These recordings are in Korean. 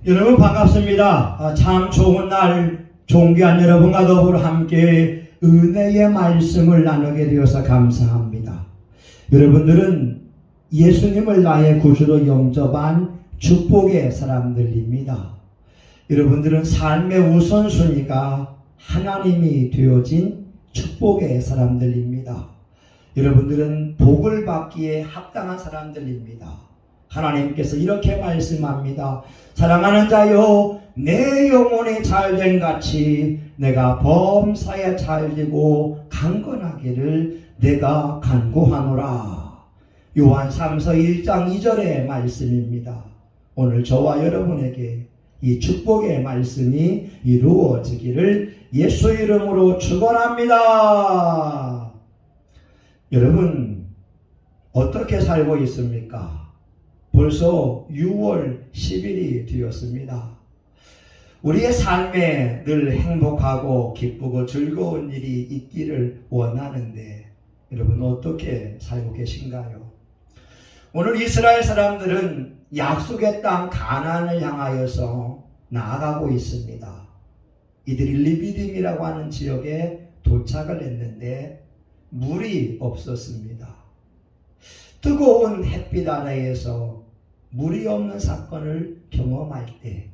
여러분 반갑습니다. 참 좋은 날 존귀한 여러분과 더불어 함께 은혜의 말씀을 나누게 되어서 감사합니다. 여러분들은 예수님을 나의 구주로 영접한 축복의 사람들입니다. 여러분들은 삶의 우선순위가 하나님이 되어진 축복의 사람들입니다. 여러분들은 복을 받기에 합당한 사람들입니다. 하나님께서 이렇게 말씀합니다. 사랑하는 자여, 내 영혼이 잘된 같이 내가 범사에 잘되고 강건하기를 내가 간구하노라. 요한 3서 1장 2절의 말씀입니다. 오늘 저와 여러분에게 이 축복의 말씀이 이루어지기를 예수 이름으로 축원합니다. 여러분 어떻게 살고 있습니까? 벌써 6월 10일이 되었습니다. 우리의 삶에 늘 행복하고 기쁘고 즐거운 일이 있기를 원하는데 여러분 어떻게 살고 계신가요? 오늘 이스라엘 사람들은 약속의 땅 가나안을 향하여서 나아가고 있습니다. 이들이 르비딤이라고 하는 지역에 도착을 했는데 물이 없었습니다. 뜨거운 햇빛 아래에서 물이 없는 사건을 경험할 때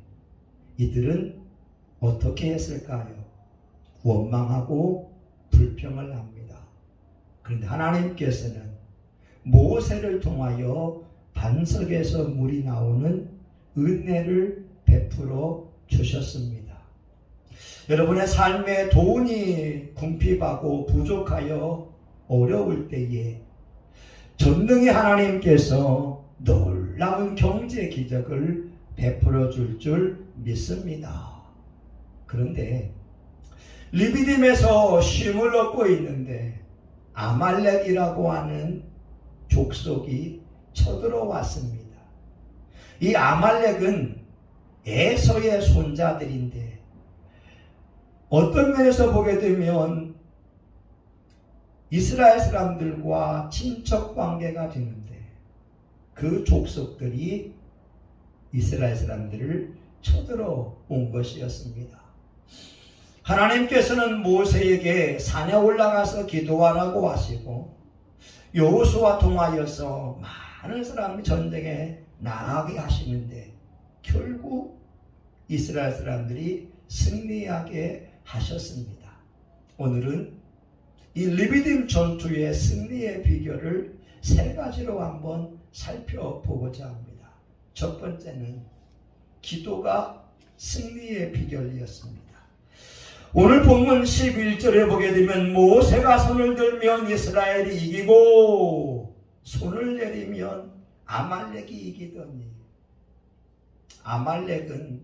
이들은 어떻게 했을까요? 원망하고 불평을 합니다. 그런데 하나님께서는 모세를 통하여 반석에서 물이 나오는 은혜를 베풀어 주셨습니다. 여러분의 삶에 돈이 궁핍하고 부족하여 어려울 때에 전능의 하나님께서 놀라운 경제 기적을 베풀어 줄 믿습니다. 그런데 르비딤에서 쉼을 얻고 있는데 아말렉이라고 하는 족속이 쳐들어왔습니다. 이 아말렉은 에서의 손자들인데 어떤 면에서 보게 되면 이스라엘 사람들과 친척 관계가 되는데 그 족속들이 이스라엘 사람들을 쳐들어온 것이었습니다. 하나님께서는 모세에게 산에 올라가서 기도하라고 하시고 여호수아와 통하여서 많은 사람이 전쟁에 나가게 하시는데 결국 이스라엘 사람들이 승리하게 하셨습니다. 오늘은 이 르비딤 전투의 승리의 비결을 세 가지로 한번 살펴보고자 합니다. 첫 번째는 기도가 승리의 비결이었습니다. 오늘 본문 11절에 보게 되면 모세가 손을 들면 이스라엘이 이기고 손을 내리면 아말렉이 이기더니 아말렉은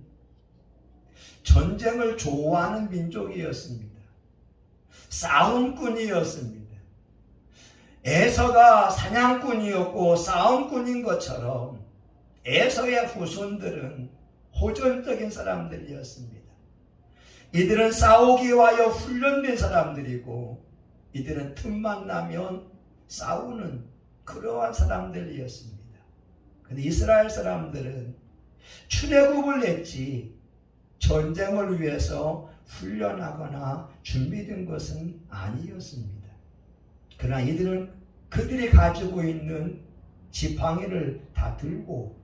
전쟁을 좋아하는 민족이었습니다. 싸움꾼이었습니다. 에서가 사냥꾼이었고 싸움꾼인 것처럼 에서의 후손들은 호전적인 사람들이었습니다. 이들은 싸우기 위하여 훈련된 사람들이고 이들은 틈만 나면 싸우는 그러한 사람들이었습니다. 그런데 이스라엘 사람들은 출애굽을 했지 전쟁을 위해서 훈련하거나 준비된 것은 아니었습니다. 그러나 이들은 그들이 가지고 있는 지팡이를 다 들고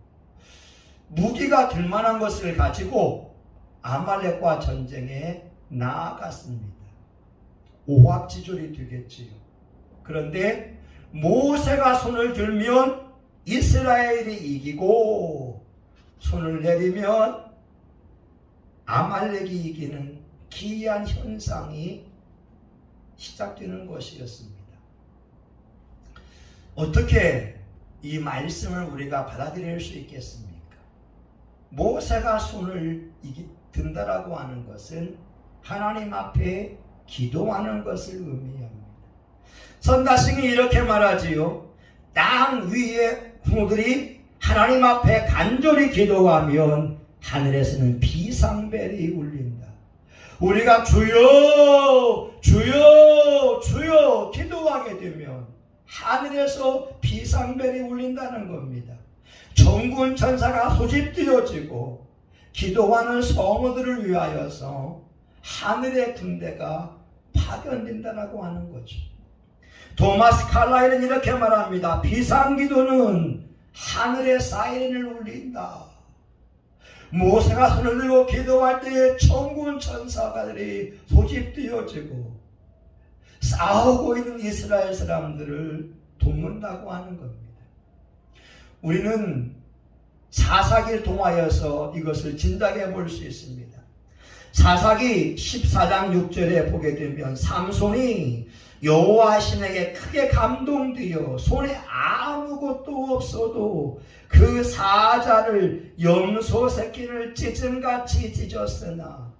무기가 들 만한 것을 가지고 아말렉과 전쟁에 나아갔습니다. 오합지졸이 되겠지요. 그런데 모세가 손을 들면 이스라엘이 이기고 손을 내리면 아말렉이 이기는 기이한 현상이 시작되는 것이었습니다. 어떻게 이 말씀을 우리가 받아들일 수 있겠습니까? 모세가 손을 든다라고 하는 것은 하나님 앞에 기도하는 것을 의미합니다. 선다싱이 이렇게 말하지요. 땅 위의 후들이 하나님 앞에 간절히 기도하면 하늘에서는 비상벨이 울린다. 우리가 주여 주여 주여 기도하게 되면 하늘에서 비상벨이 울린다는 겁니다. 천군 천사가 소집되어지고 기도하는 성도들을 위하여서 하늘의 군대가 파견된다라고 하는 거죠. 토마스 칼라일은 이렇게 말합니다. 비상기도는 하늘의 사이렌을 울린다. 모세가 손을 들고 기도할 때에 천군 천사들이 소집되어지고 싸우고 있는 이스라엘 사람들을 돕는다고 하는 겁니다. 우리는 사사기를 통하여서 이것을 진작해 볼 수 있습니다. 사사기 14장 6절에 보게 되면 삼손이 여호와 신에게 크게 감동되어 손에 아무것도 없어도 그 사자를 염소 새끼를 찢음같이 찢었으나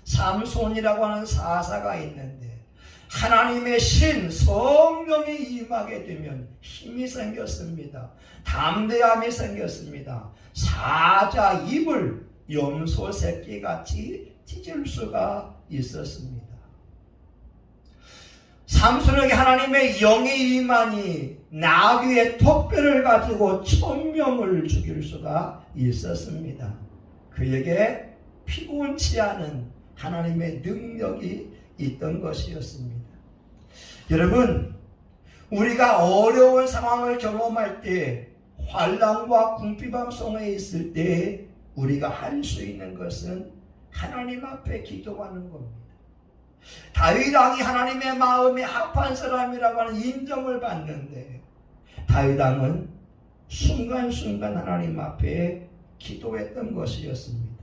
삼손이라고 하는 사사가 있는데 하나님의 신 성령이 임하게 되면 힘이 생겼습니다. 담대함이 생겼습니다. 사자 입을 염소 새끼같이 찢을 수가 있었습니다. 삼손에게 하나님의 영이 임하니 나귀의 턱뼈를 가지고 1000명을 죽일 수가 있었습니다. 그에게 피곤치 않은 하나님의 능력이 있던 것이었습니다. 여러분, 우리가 어려운 상황을 경험할 때, 환난과 궁핍함 속에 있을 때 우리가 할 수 있는 것은 하나님 앞에 기도하는 겁니다. 다윗 왕이 하나님의 마음에 합한 사람이라고 하는 인정을 받는데 다윗 왕은 순간순간 하나님 앞에 기도했던 것이었습니다.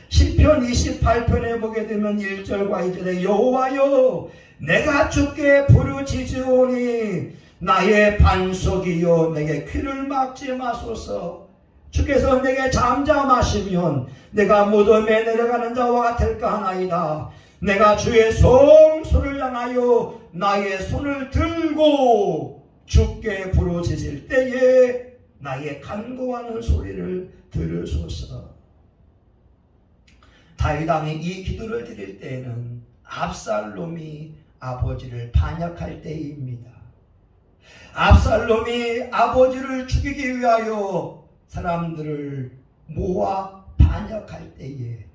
시편 28편에 보게 되면 1절과 2절에 여호와여 내가 주께 부르짖으오니 나의 반석이여 내게 귀를 막지 마소서. 주께서 내게 잠잠하시면 내가 무덤에 내려가는 자와 같을까 하나이다. 내가 주의 성소를 향하여 나의 손을 들고 주께 부르짖을 때에 나의 간구하는 소리를 들으소서. 다윗 왕이 이 기도를 드릴 때에는 압살롬이 아버지를 반역할 때입니다. 압살롬이 아버지를 죽이기 위하여 사람들을 모아 반역할 때에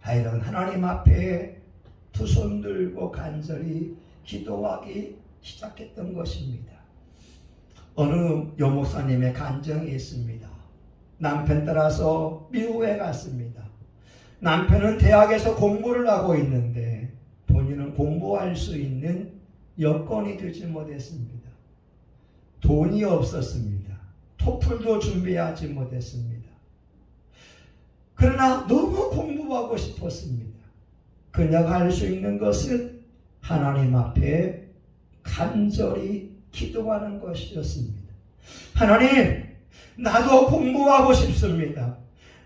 다윗은 하나님 앞에 두 손 들고 간절히 기도하기 시작했던 것입니다. 어느 여목사님의 간증이 있습니다. 남편 따라서 미국에 갔습니다. 남편은 대학에서 공부를 하고 있는데 본인은 공부할 수 있는 여건이 되지 못했습니다. 돈이 없었습니다. 토플도 준비하지 못했습니다. 그러나 너무 공부하고 싶었습니다. 그녀가 할 수 있는 것은 하나님 앞에 간절히 기도하는 것이었습니다. 하나님, 나도 공부하고 싶습니다.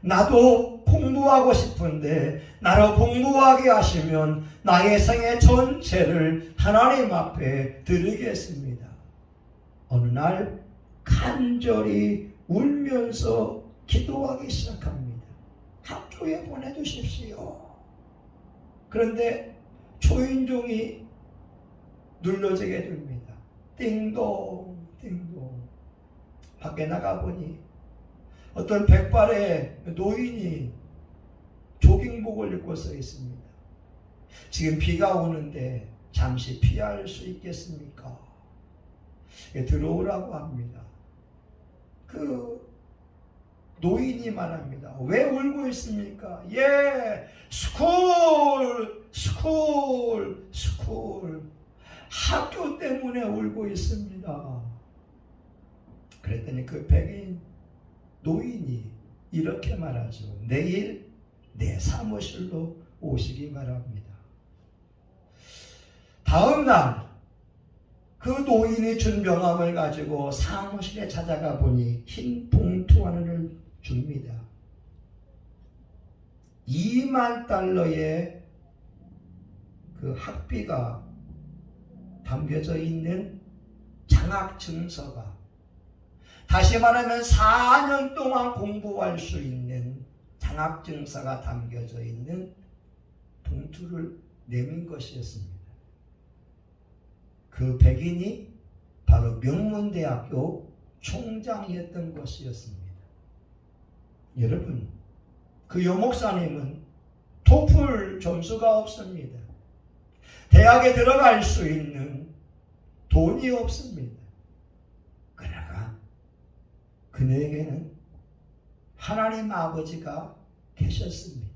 나도 공부하고 싶은데 나를 공부하게 하시면 나의 생애 전체를 하나님 앞에 드리겠습니다. 어느 날 간절히 울면서 기도하기 시작합니다. 학교에 보내주십시오. 그런데 초인종이 눌러지게 됩니다. 띵동 띵동. 밖에 나가보니 어떤 백발의 노인이 조깅복을 입고 서 있습니다. 지금 비가 오는데 잠시 피할 수 있겠습니까? 들어오라고 합니다. 그 노인이 말합니다. 왜 울고 있습니까? 예, 스쿨. 학교 때문에 울고 있습니다. 그랬더니 그 백인 노인이 이렇게 말하죠. 내일 내 사무실로 오시기 바랍니다. 다음 날 그 노인이 준 명함을 가지고 사무실에 찾아가 보니 흰 봉투 하나를 줍니다. $20,000의 그 학비가 담겨져 있는 장학 증서가, 다시 말하면 4년 동안 공부할 수 있는 장학 증서가 담겨져 있는 봉투를 내민 것이었습니다. 그 백인이 바로 명문대학교 총장이었던 것이었습니다. 여러분, 그 여목사님은 토플 점수가 없습니다. 대학에 들어갈 수 있는 돈이 없습니다. 그러나 그에게는 하나님 아버지가 계셨습니다.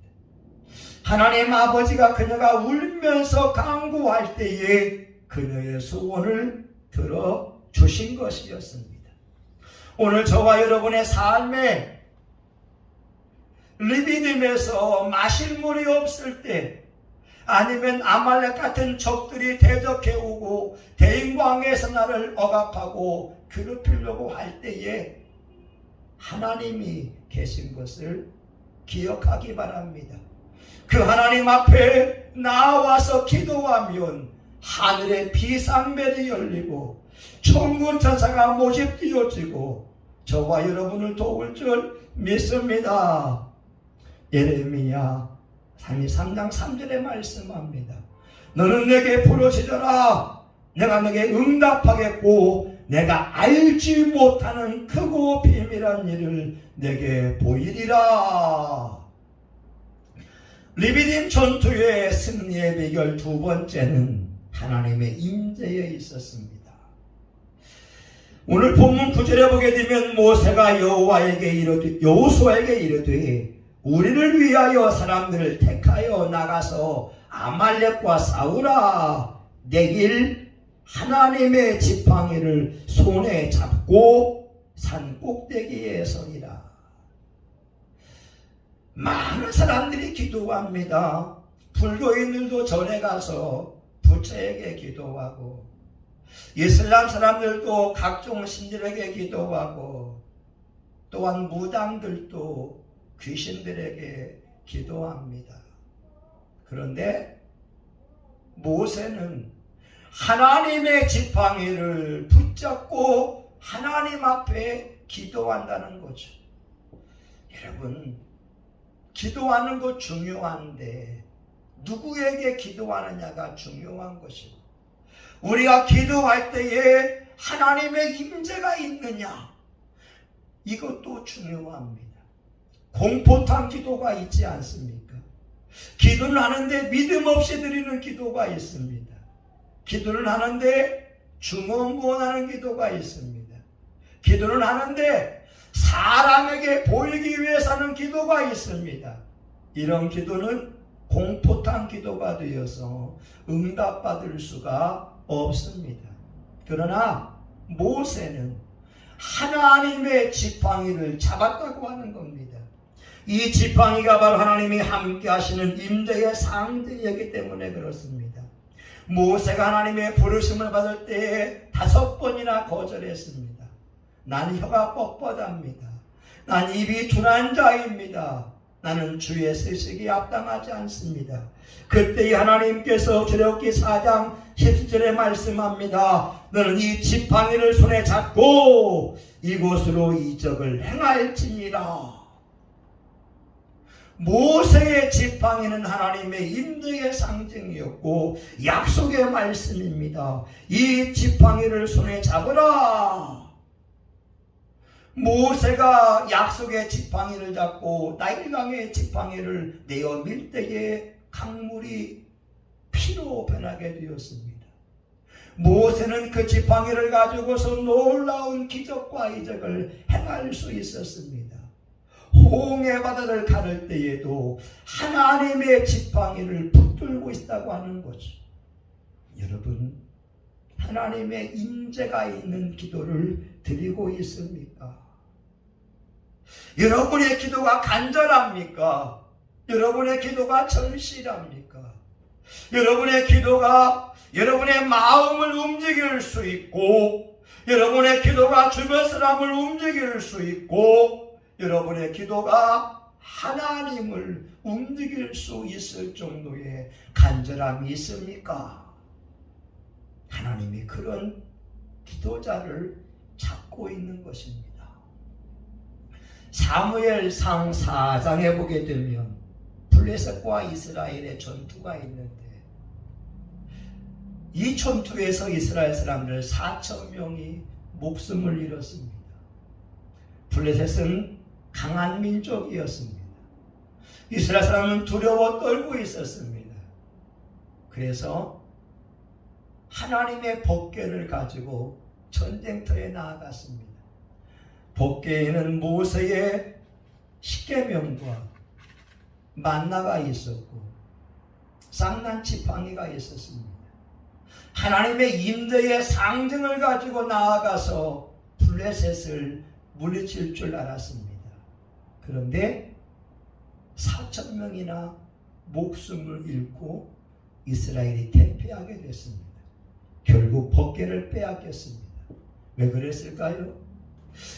하나님 아버지가 그녀가 울면서 간구할 때에 그녀의 소원을 들어주신 것이었습니다. 오늘 저와 여러분의 삶에 리비딤에서 마실 물이 없을 때, 아니면 아말렉 같은 적들이 대적해오고 대인광에서 나를 억압하고 괴롭히려고 할 때에 하나님이 계신 것을 기억하기 바랍니다. 그 하나님 앞에 나와서 기도하면 하늘의 비상벨이 열리고 천군 천사가 모집 띄워지고 저와 여러분을 도울 줄 믿습니다. 예레미야 33장 3절에 말씀합니다. 너는 내게 부르짖어라. 내가 내게 응답하겠고 내가 알지 못하는 크고 비밀한 일을 내게 보이리라. 리비딤 전투의 승리의 비결 두 번째는 하나님의 임재에 있었습니다. 오늘 본문 9절에 보게 되면 모세가 여호수아에게 이르되 우리를 위하여 사람들을 택하여 나가서 아말렉과 싸우라. 내일 하나님의 지팡이를 손에 잡고 산 꼭대기에 서리라. 많은 사람들이 기도합니다. 불교인들도 절에 가서 부처에게 기도하고, 이슬람 사람들도 각종 신들에게 기도하고, 또한 무당들도 귀신들에게 기도합니다. 그런데 모세는 하나님의 지팡이를 붙잡고 하나님 앞에 기도한다는 거죠. 여러분, 기도하는 것 중요한데 누구에게 기도하느냐가 중요한 것이고, 우리가 기도할 때에 하나님의 임재가 있느냐, 이것도 중요합니다. 공포탄 기도가 있지 않습니까? 기도는 하는데 믿음 없이 드리는 기도가 있습니다. 기도는 하는데 중언부언하는 기도가 있습니다. 기도는 하는데 사람에게 보이기 위해서 하는 기도가 있습니다. 이런 기도는 공포탄 기도가 되어서 응답받을 수가 없습니다. 그러나 모세는 하나님의 지팡이를 잡았다고 하는 겁니다. 이 지팡이가 바로 하나님이 함께 하시는 임재의 상징이기 때문에 그렇습니다. 모세가 하나님의 부르심을 받을 때에 5번이나 거절했습니다. 난 혀가 뻣뻣합니다. 난 입이 둔한 자입니다. 나는 주의 세식이 합당하지 않습니다. 그때 하나님께서 출애굽기 4장 17절에 말씀합니다. 너는 이 지팡이를 손에 잡고 이곳으로 이적을 행할지니라. 모세의 지팡이는 하나님의 임재의 상징이었고 약속의 말씀입니다. 이 지팡이를 손에 잡으라. 모세가 약속의 지팡이를 잡고 나일강의 지팡이를 내어 밀 때에 강물이 피로 변하게 되었습니다. 모세는 그 지팡이를 가지고서 놀라운 기적과 이적을 행할 수 있었습니다. 홍해 바다를 가를 때에도 하나님의 지팡이를 붙들고 있다고 하는 거죠. 여러분, 하나님의 임재가 있는 기도를 드리고 있습니까? 여러분의 기도가 간절합니까? 여러분의 기도가 절실합니까? 여러분의 기도가 여러분의 마음을 움직일 수 있고, 여러분의 기도가 주변 사람을 움직일 수 있고, 여러분의 기도가 하나님을 움직일 수 있을 정도의 간절함이 있습니까? 하나님이 그런 기도자를 찾고 있는 것입니다. 사무엘상 4장에 보게 되면 블레셋과 이스라엘의 전투가 있는데, 이 전투에서 이스라엘 사람들 4,000명이 목숨을 잃었습니다. 블레셋은 강한 민족이었습니다. 이스라엘 사람은 두려워 떨고 있었습니다. 그래서 하나님의 법궤를 가지고 전쟁터에 나아갔습니다. 법궤에는 모세의 십계명과 만나가 있었고 쌍난 지팡이가 있었습니다. 하나님의 임재의 상징을 가지고 나아가서 블레셋을 물리칠 줄 알았습니다. 그런데 4,000명이나 목숨을 잃고 이스라엘이 대패하게 됐습니다. 결국 법궤를 빼앗겼습니다. 왜 그랬을까요?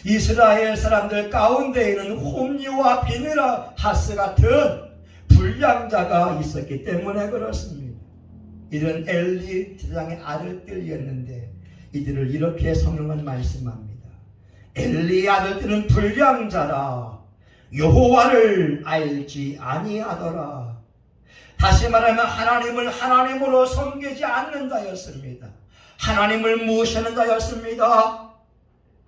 이스라엘 사람들 가운데에는 홈리와 비느하스 같은 불량자가 있었기 때문에 그렇습니다. 이런 엘리 제사장의 아들들이었는데 이들을 이렇게 성경은 말씀합니다. 엘리의 아들들은 불량자라 여호와를 알지 아니하더라. 다시 말하면 하나님을 하나님으로 섬기지 않는다였습니다. 하나님을 무시하는 자였습니다.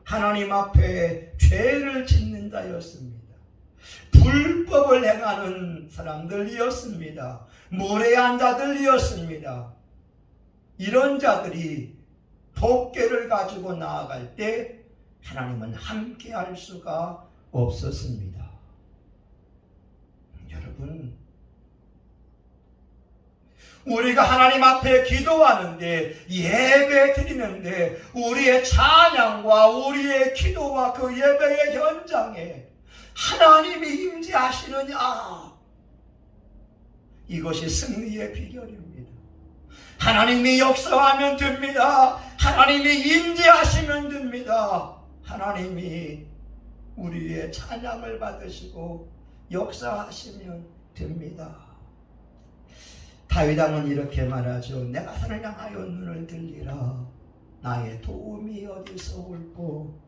하나님 앞에 죄를 짓는다였습니다. 불법을 행하는 사람들이었습니다. 무례한 자들이었습니다. 이런 자들이 법궤를 가지고 나아갈 때 하나님은 함께할 수가 없었습니다. 여러분, 우리가 하나님 앞에 기도하는데 예배 드리는데 우리의 찬양과 우리의 기도와 그 예배의 현장에 하나님이 임재하시느냐? 이것이 승리의 비결입니다. 하나님이 역사하면 됩니다. 하나님이 임재하시면 됩니다. 하나님이 우리의 찬양을 받으시고 역사하시면 됩니다. 다윗 왕은 이렇게 말하죠. 내가 산을 향하여 눈을 들리라. 나의 도움이 어디서 올꼬?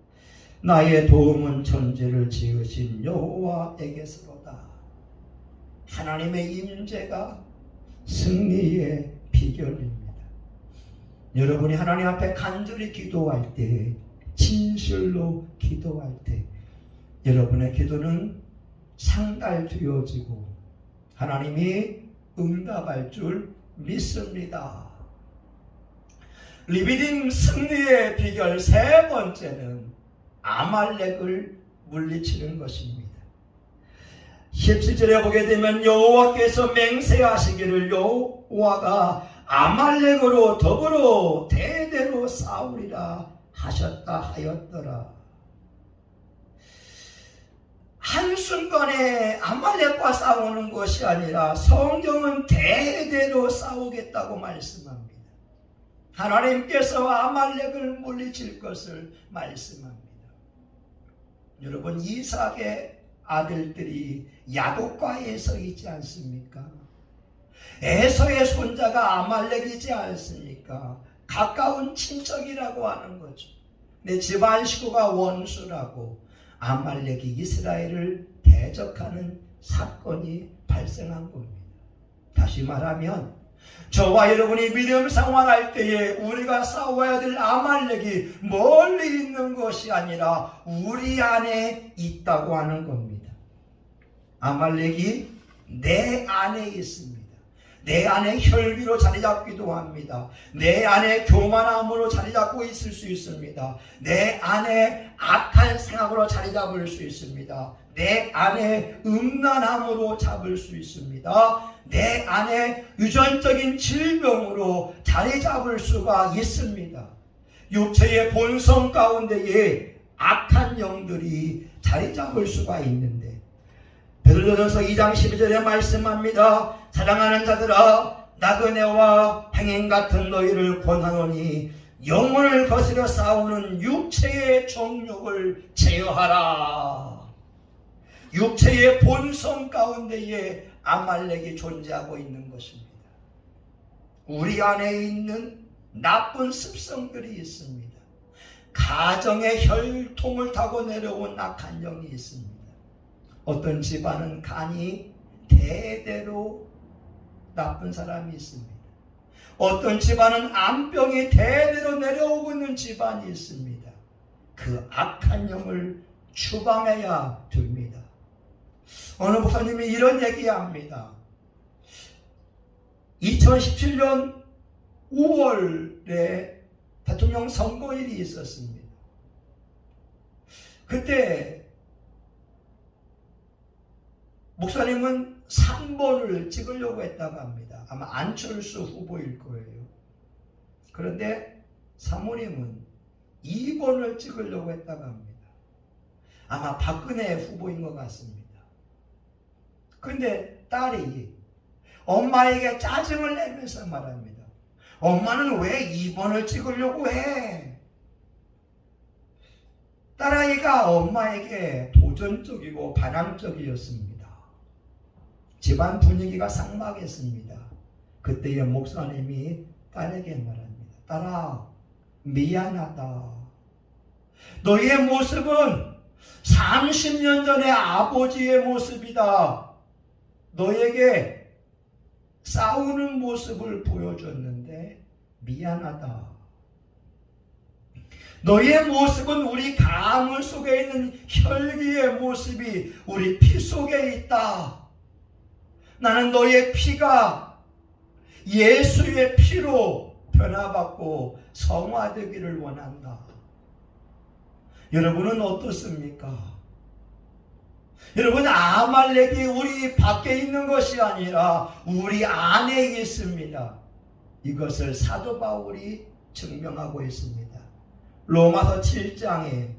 나의 도움은 천지를 지으신 여호와에게서로다. 하나님의 임재가 승리의 비결입니다. 여러분이 하나님 앞에 간절히 기도할 때, 진실로 기도할 때 여러분의 기도는 상달되어지고 하나님이 응답할 줄 믿습니다. 리비딤 승리의 비결 세 번째는 아말렉을 물리치는 것입니다. 17절에 보게 되면 여호와께서 맹세하시기를 여호와가 아말렉으로 더불어 대대로 싸우리라 하셨다 하였더라. 한순간에 아말렉과 싸우는 것이 아니라 성경은 대대로 싸우겠다고 말씀합니다. 하나님께서 아말렉을 물리칠 것을 말씀합니다. 여러분, 이삭의 아들들이 야곱과 에서 있지 않습니까? 에서의 손자가 아말렉이지 않습니까? 가까운 친척이라고 하는 거죠. 내 집안 식구가 원수라고 아말렉이 이스라엘을 대적하는 사건이 발생한 겁니다. 다시 말하면 저와 여러분이 믿음 상황할 때에 우리가 싸워야 될 아말렉이 멀리 있는 것이 아니라 우리 안에 있다고 하는 겁니다. 아말렉이 내 안에 있습니다. 내 안에 혈기로 자리 잡기도 합니다. 내 안에 교만함으로 자리 잡고 있을 수 있습니다. 내 안에 악한 생각으로 자리 잡을 수 있습니다. 내 안에 음란함으로 잡을 수 있습니다. 내 안에 유전적인 질병으로 자리 잡을 수가 있습니다. 육체의 본성 가운데에 악한 영들이 자리 잡을 수가 있는데 베드로전서 2장 12절에 말씀합니다. 사랑하는 자들아, 나그네와 행인 같은 너희를 권하노니 영혼을 거스려 싸우는 육체의 정욕을 제어하라. 육체의 본성 가운데에 아말렉이 존재하고 있는 것입니다. 우리 안에 있는 나쁜 습성들이 있습니다. 가정의 혈통을 타고 내려온 악한 영이 있습니다. 어떤 집안은 간이 대대로 나쁜 사람이 있습니다. 어떤 집안은 암병이 대대로 내려오고 있는 집안이 있습니다. 그 악한 영을 추방해야 됩니다. 어느 목사님이 이런 얘기합니다. 2017년 5월에 대통령 선거일이 있었습니다. 그때 목사님은 3번을 찍으려고 했다고 합니다. 아마 안철수 후보일 거예요. 그런데 사모님은 2번을 찍으려고 했다고 합니다. 아마 박근혜 후보인 것 같습니다. 그런데 딸이 엄마에게 짜증을 내면서 말합니다. 엄마는 왜 2번을 찍으려고 해? 딸아이가 엄마에게 도전적이고 반항적이었습니다. 집안 분위기가 삭막했습니다. 그때의 목사님이 딸에게 말합니다. 딸아, 미안하다. 너의 모습은 30년 전의 아버지의 모습이다. 너에게 싸우는 모습을 보여줬는데 미안하다. 너의 모습은 우리 가문 속에 있는 혈기의 모습이 우리 피 속에 있다. 나는 너의 피가 예수의 피로 변화받고 성화되기를 원한다. 여러분은 어떻습니까? 여러분, 아말렉이 우리 밖에 있는 것이 아니라 우리 안에 있습니다. 이것을 사도 바울이 증명하고 있습니다. 로마서 7장에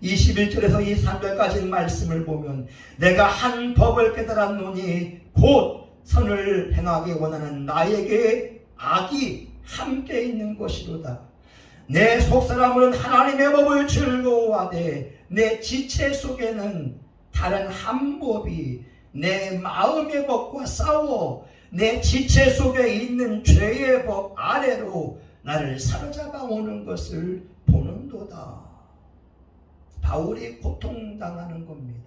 21절에서 23절까지 말씀을 보면 내가 한 법을 깨달았노니 곧 선을 행하기 원하는 나에게 악이 함께 있는 것이로다. 내 속사람은 하나님의 법을 즐거워하되 내 지체 속에는 다른 한 법이 내 마음의 법과 싸워 내 지체 속에 있는 죄의 법 아래로 나를 사로잡아 오는 것을 보는도다. 바울이 고통당하는 겁니다.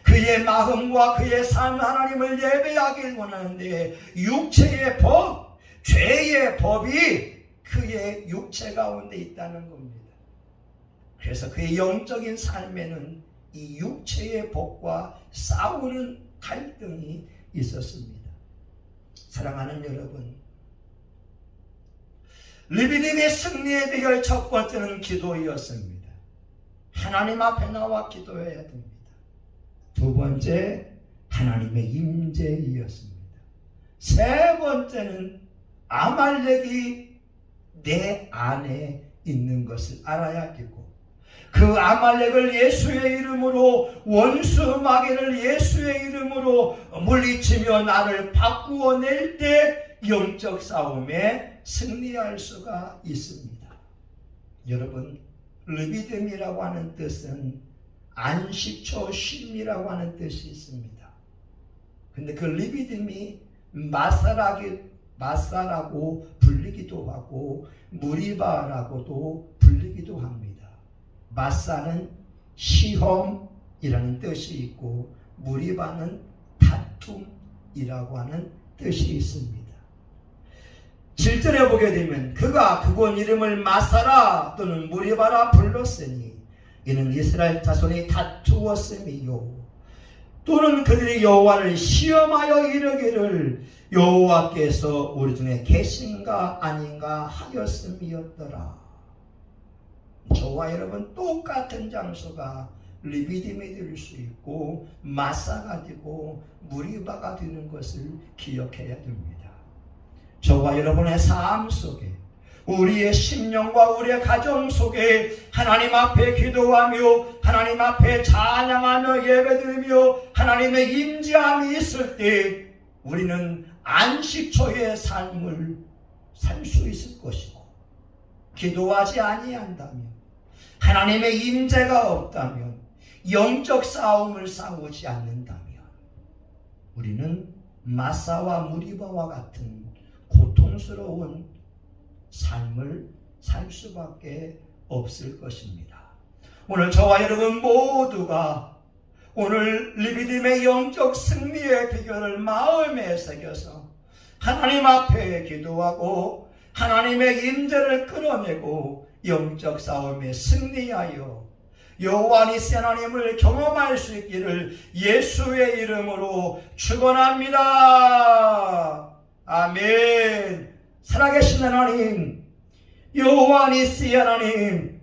그의 마음과 그의 삶 하나님을 예배하길 원하는데 육체의 법, 죄의 법이 그의 육체 가운데 있다는 겁니다. 그래서 그의 영적인 삶에는 이 육체의 법과 싸우는 갈등이 있었습니다. 사랑하는 여러분, 르비딤의 승리의 비결 첫 번째는 기도였습니다. 하나님 앞에 나와 기도해야 됩니다. 두 번째, 하나님의 임재이었습니다. 세 번째는 아말렉이 내 안에 있는 것을 알아야 되고, 그 아말렉을 예수의 이름으로, 원수 마귀를 예수의 이름으로 물리치며 나를 바꾸어 낼 때 영적 싸움에 승리할 수가 있습니다. 여러분, 르비딤이라고 하는 뜻은 안식처 쉼이라고 하는 뜻이 있습니다. 근데 그 르비딤이 마사라고 불리기도 하고 무리바라고도 불리기도 합니다. 마사는 시험이라는 뜻이 있고 무리바는 다툼이라고 하는 뜻이 있습니다. 7절에 보게 되면 그가 그곳 이름을 마사라 또는 무리바라 불렀으니 이는 이스라엘 자손이 다투었음이요, 또는 그들이 여호와를 시험하여 이르기를 여호와께서 우리 중에 계신가 아닌가 하였음이었더라. 저와 여러분 똑같은 장소가 르비딤이 될 수 있고 마사가 되고 무리바가 되는 것을 기억해야 됩니다. 저와 여러분의 삶 속에, 우리의 심령과 우리의 가정 속에 하나님 앞에 기도하며 하나님 앞에 찬양하며 예배드리며 하나님의 임재함이 있을 때 우리는 안식처의 삶을 살 수 있을 것이고, 기도하지 아니한다면, 하나님의 임재가 없다면, 영적 싸움을 싸우지 않는다면 우리는 마사와 무리바와 같은 고통스러운 삶을 살 수밖에 없을 것입니다. 오늘 저와 여러분 모두가 오늘 르비딤의 영적 승리의 비결을 마음에 새겨서 하나님 앞에 기도하고 하나님의 임재를 끌어내고 영적 싸움에 승리하여 여호와 니시 하나님을 경험할 수 있기를 예수의 이름으로 축원합니다. 아멘. 살아계신 하나님, 여호와 니시 하나님,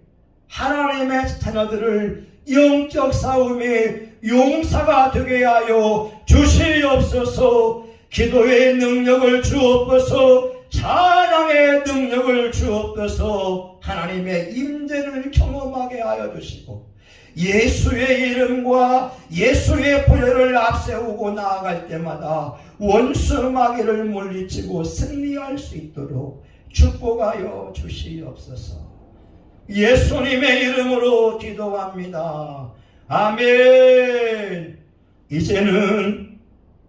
하나님의 자녀들을 영적 싸움의 용사가 되게 하여 주시옵소서. 기도의 능력을 주옵소서. 찬양의 능력을 주옵소서. 하나님의 임재를 경험하게 하여 주시고 예수의 이름과 예수의 보혈을 앞세우고 나아갈 때마다 원수 마귀를 물리치고 승리할 수 있도록 축복하여 주시옵소서. 예수님의 이름으로 기도합니다. 아멘. 이제는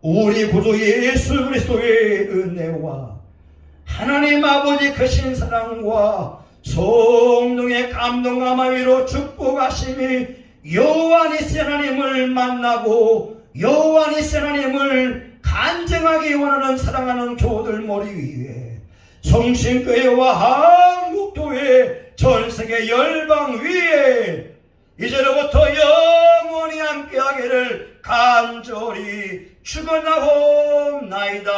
우리 구주 예수 그리스도의 은혜와 하나님 아버지 크신 사랑과 성령의 감동과 마위로 축복하심이 여호와 니시 하나님을 만나고 여호와 니시 하나님을 간증하기 원하는 사랑하는 교우들 머리 위에 성신교회와 한국교회 전세계 열방 위에 이제로부터 영원히 함께하기를 간절히 축원하옵나이다.